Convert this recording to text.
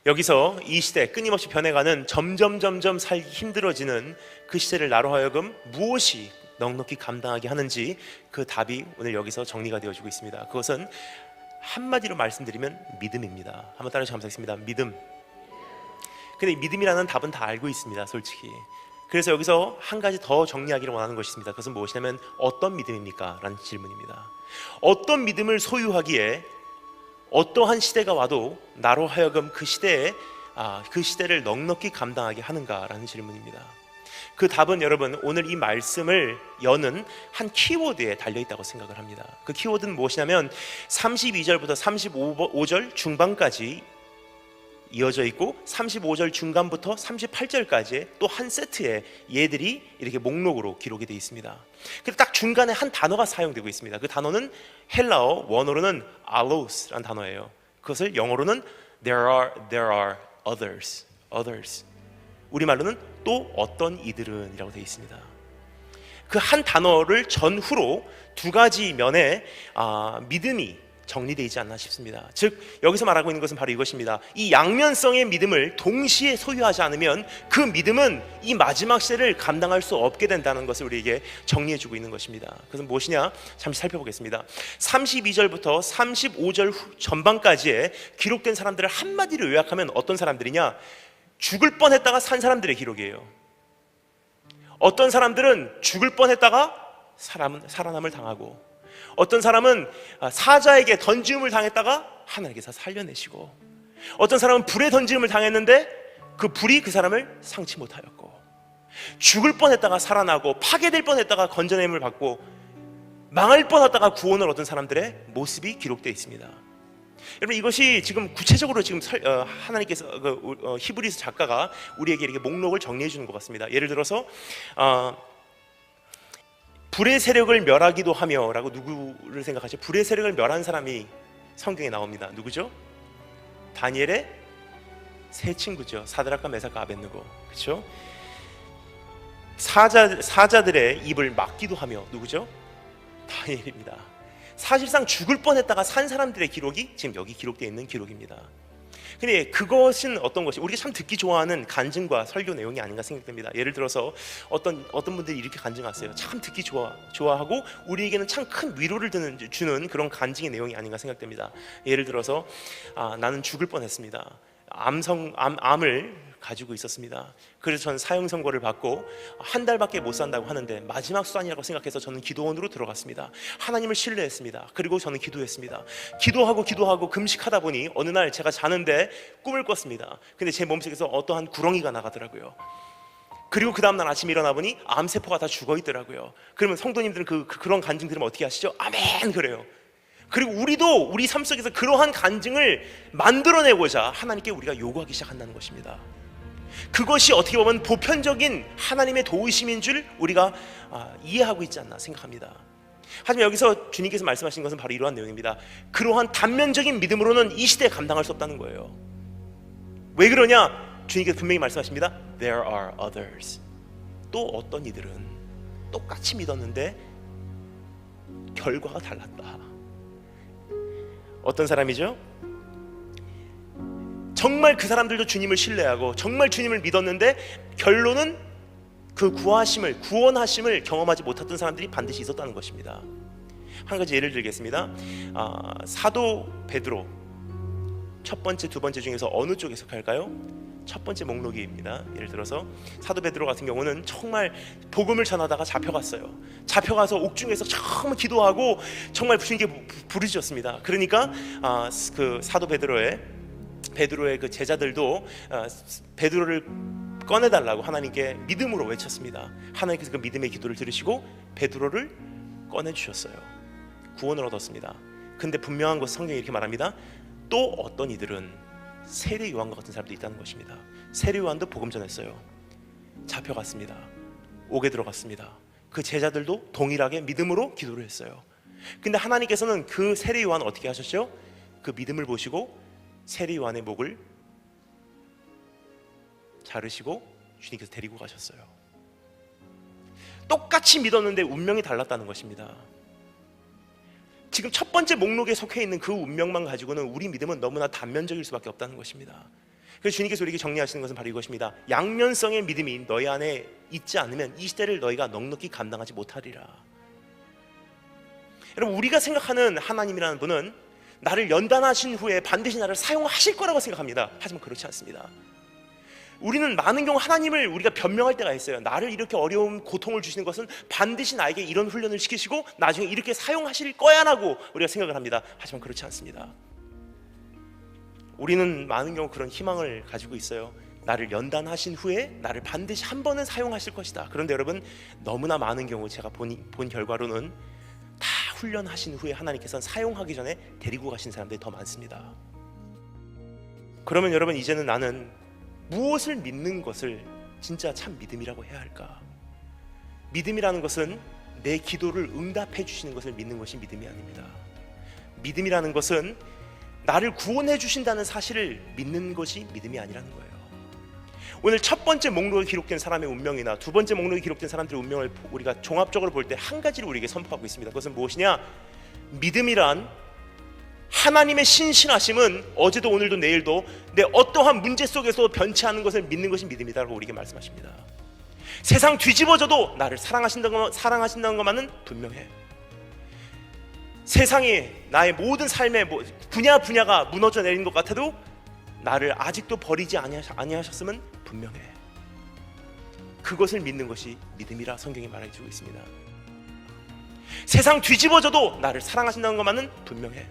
여기서 이 시대 끊임없이 변해가는 점점 살기 힘들어지는 그 시대를 나로 하여금 무엇이 넉넉히 감당하게 하는지 그 답이 오늘 여기서 정리가 되어지고 있습니다. 그것은 한마디로 말씀드리면 믿음입니다. 한번 따라서 감사하겠습니다. 믿음. 근데 이 믿음이라는 답은 다 알고 있습니다, 솔직히. 그래서 여기서 한 가지 더 정리하기를 원하는 것이 있습니다. 그것은 무엇이냐면 어떤 믿음입니까? 라는 질문입니다. 어떤 믿음을 소유하기에 어떠한 시대가 와도 나로 하여금 그 시대를 넉넉히 감당하게 하는가라는 질문입니다. 그 답은 여러분 오늘 이 말씀을 여는 한 키워드에 달려있다고 생각을 합니다. 그 키워드는 무엇이냐면 32절부터 35절 중반까지 이어져 있고 35절 중간부터 38절까지 또 한 세트의 예들이 이렇게 목록으로 기록이 되어 있습니다. 그리고 딱 중간에 한 단어가 사용되고 있습니다. 그 단어는 헬라어 원어로는 alos라는 단어예요. 그것을 영어로는 there are others. 우리말로는 또 어떤 이들은 이라고 되어 있습니다. 그 한 단어를 전후로 두 가지 면에 믿음이 정리되어 있지 않나 싶습니다. 즉 여기서 말하고 있는 것은 바로 이것입니다. 이 양면성의 믿음을 동시에 소유하지 않으면 그 믿음은 이 마지막 시대를 감당할 수 없게 된다는 것을 우리에게 정리해주고 있는 것입니다. 그것은 무엇이냐? 잠시 살펴보겠습니다. 32절부터 35절 전반까지에 기록된 사람들을 한마디로 요약하면 어떤 사람들이냐? 죽을 뻔했다가 산 사람들의 기록이에요. 어떤 사람들은 죽을 뻔했다가 살아남을 당하고, 어떤 사람은 사자에게 던짐을 당했다가 하나님께서 살려내시고, 어떤 사람은 불에 던짐을 당했는데 그 불이 그 사람을 상치 못하였고, 죽을 뻔했다가 살아나고, 파괴될 뻔했다가 건져냄을 받고, 망할 뻔했다가 구원을 얻은 사람들의 모습이 기록되어 있습니다. 여러분 이것이 지금 구체적으로 지금 하나님께서 히브리서 작가가 우리에게 이렇게 목록을 정리해 주는 것 같습니다. 예를 들어서 불의 세력을 멸하기도 하며 라고 누구를 생각하죠? 불의 세력을 멸한 사람이 성경에 나옵니다. 누구죠? 다니엘의 세 친구죠. 사드락과 메삭과 아벳느고. 그렇죠? 사자들의 입을 막기도 하며 누구죠? 다니엘입니다. 사실상 죽을 뻔했다가 산 사람들의 기록이 지금 여기 기록되어 있는 기록입니다. 근데 그것은 어떤 것이 우리가 참 듣기 좋아하는 간증과 설교 내용이 아닌가 생각됩니다. 예를 들어서 어떤 분들이 이렇게 간증하세요. 참 듣기 좋아하고 우리에게는 참 큰 위로를 주는 그런 간증의 내용이 아닌가 생각됩니다. 예를 들어서 나는 죽을 뻔했습니다. 암을 가지고 있었습니다. 그래서 저는 사형 선고를 받고 한 달밖에 못 산다고 하는데 마지막 수단이라고 생각해서 저는 기도원으로 들어갔습니다. 하나님을 신뢰했습니다. 그리고 저는 기도했습니다. 기도하고 금식하다 보니 어느 날 제가 자는데 꿈을 꿨습니다. 근데 제 몸속에서 어떠한 구렁이가 나가더라고요. 그리고 그 다음날 아침에 일어나 보니 암세포가 다 죽어 있더라고요. 그러면 성도님들은 그런 간증 들으면 어떻게 하시죠? 아멘 그래요. 그리고 우리도 우리 삶 속에서 그러한 간증을 만들어내고자 하나님께 우리가 요구하기 시작한다는 것입니다. 그것이 어떻게 보면 보편적인 하나님의 도우심인 줄 우리가 이해하고 있지 않나 생각합니다. 하지만 여기서 주님께서 말씀하신 것은 바로 이러한 내용입니다. 그러한 단면적인 믿음으로는 이 시대에 감당할 수 없다는 거예요. 왜 그러냐? 주님께서 분명히 말씀하십니다. There are others. 또 어떤 이들은 똑같이 믿었는데 결과가 달랐다. 어떤 사람이죠? 정말 그 사람들도 주님을 신뢰하고 정말 주님을 믿었는데 결론은 그 구원하심을 경험하지 못했던 사람들이 반드시 있었다는 것입니다. 한 가지 예를 들겠습니다. 사도 베드로 첫 번째, 두 번째 중에서 어느 쪽에 속할까요? 첫 번째 목록입니다. 예를 들어서 사도 베드로 같은 경우는 정말 복음을 전하다가 잡혀갔어요. 잡혀가서 옥중에서 정말 기도하고 정말 주님께 부르짖었습니다. 그러니까 그 사도 베드로의 그 제자들도 베드로를 꺼내달라고 하나님께 믿음으로 외쳤습니다. 하나님께서 그 믿음의 기도를 들으시고 베드로를 꺼내주셨어요. 구원을 얻었습니다. 근데 분명한 것은 성경이 이렇게 말합니다. 또 어떤 이들은 세례 요한과 같은 사람도 있다는 것입니다. 세례 요한도 복음 전했어요. 잡혀갔습니다. 옥에 들어갔습니다. 그 제자들도 동일하게 믿음으로 기도를 했어요. 근데 하나님께서는 그 세례 요한을 어떻게 하셨죠? 그 믿음을 보시고 세례 요한의 목을 자르시고 주님께서 데리고 가셨어요. 똑같이 믿었는데 운명이 달랐다는 것입니다. 지금 첫 번째 목록에 속해 있는 그 운명만 가지고는 우리 믿음은 너무나 단면적일 수밖에 없다는 것입니다. 그래서 주님께서 우리에게 정리하시는 것은 바로 이것입니다. 양면성의 믿음이 너희 안에 있지 않으면 이 시대를 너희가 넉넉히 감당하지 못하리라. 여러분, 우리가 생각하는 하나님이라는 분은 나를 연단하신 후에 반드시 나를 사용하실 거라고 생각합니다. 하지만 그렇지 않습니다. 우리는 많은 경우 하나님을 우리가 변명할 때가 있어요. 나를 이렇게 어려운 고통을 주시는 것은 반드시 나에게 이런 훈련을 시키시고 나중에 이렇게 사용하실 거야 라고 우리가 생각을 합니다. 하지만 그렇지 않습니다. 우리는 많은 경우 그런 희망을 가지고 있어요. 나를 연단하신 후에 나를 반드시 한 번은 사용하실 것이다. 그런데 여러분, 너무나 많은 경우 제가 본 결과로는 다 훈련하신 후에 하나님께서는 사용하기 전에 데리고 가신 사람들이 더 많습니다. 그러면 여러분, 이제는 나는 무엇을 믿는 것을 진짜 참 믿음이라고 해야 할까? 믿음이라는 것은 내 기도를 응답해 주시는 것을 믿는 것이 믿음이 아닙니다. 믿음이라는 것은 나를 구원해 주신다는 사실을 믿는 것이 믿음이 아니라는 거예요. 오늘 첫 번째 목록에 기록된 사람의 운명이나 두 번째 목록에 기록된 사람들의 운명을 우리가 종합적으로 볼 때 한 가지를 우리에게 선포하고 있습니다. 그것은 무엇이냐? 믿음이란 하나님의 신실하심은 어제도 오늘도 내일도 내 어떠한 문제 속에서 변치 않는 것을 믿는 것이 믿음이다라고 우리에게 말씀하십니다. 세상 뒤집어져도 나를 사랑하신다는 것만은 분명해. 세상이 나의 모든 삶의 분야가 무너져 내린 것 같아도 나를 아직도 버리지 아니하셨음은 분명해. 그것을 믿는 것이 믿음이라 성경이 말해주고 있습니다. 세상 뒤집어져도 나를 사랑하신다는 것만은 분명해.